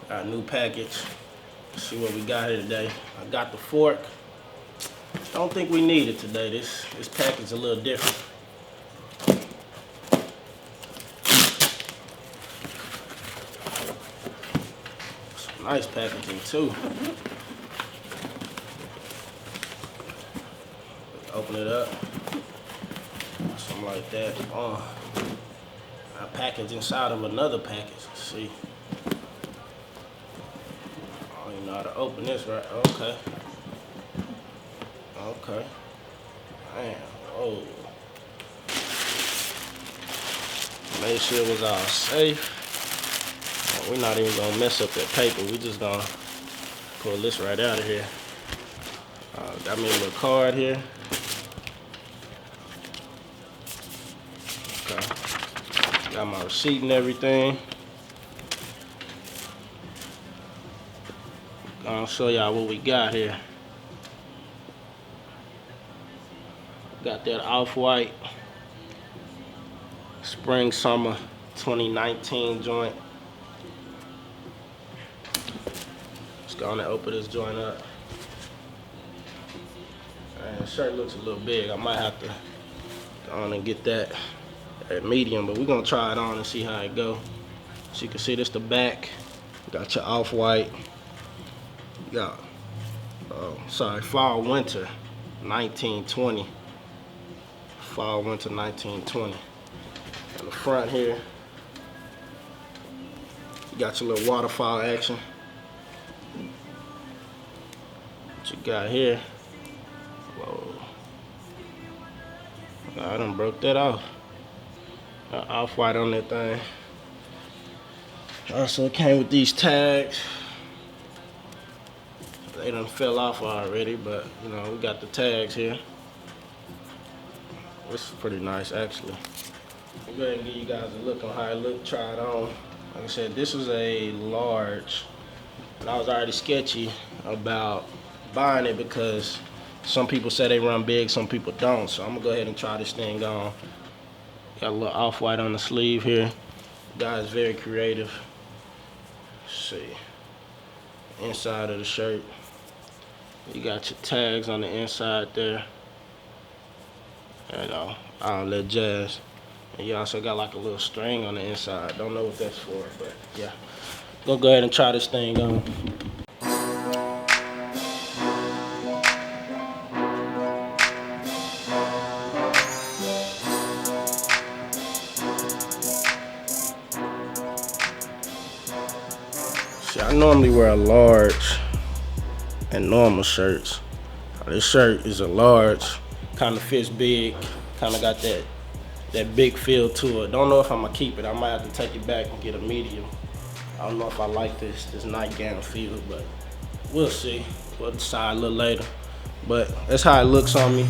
Got a new package. Let's see what we got here today. I got the fork. Don't think we need it today. This package is a little different. Some nice packaging too. Open it up. Something like that. Oh, a package inside of another package. Let's see. Oh, you know how to open this, right? Okay. Okay. Damn. Oh. Make sure it was all safe. We're not even gonna mess up that paper. We just gonna pull this right out of here. Got me a little card here. Okay. Got my receipt and everything. I'll show y'all what we got here. Got that off-white spring summer 2019 joint. Let's go on and open this joint up. And the shirt looks a little big. I might have to go on and get that at medium, but we're gonna try it on and see how it go. So you can see this the back. Got your off-white. Got fall winter 1920. Fall winter 1920. In the front here, you got your little waterfall action. What you got here? Whoa. I done broke that off. Off-white on that thing. Also, it came with these tags. They done fell off already, but you know, we got the tags here. This is pretty nice, actually. I'll go ahead and give you guys a look on how it look, try it on. Like I said, this is a large, and I was already sketchy about buying it because some people say they run big, some people don't. So I'm gonna go ahead and try this thing on. Got a little off-white on the sleeve here. The guy is very creative. Let's see. Inside of the shirt. You got your tags on the inside there. You know, all that jazz. And you also got like a little string on the inside. Don't know what that's for, but yeah. Go ahead and try this thing on. See, I normally wear a large and normal shirts. This shirt is a large, kind of fits big, kind of got that big feel to it. Don't know if I'm gonna keep it. I might have to take it back and get a medium. I don't know if I like this nightgown feel, but we'll see. We'll decide a little later. But that's how it looks on me.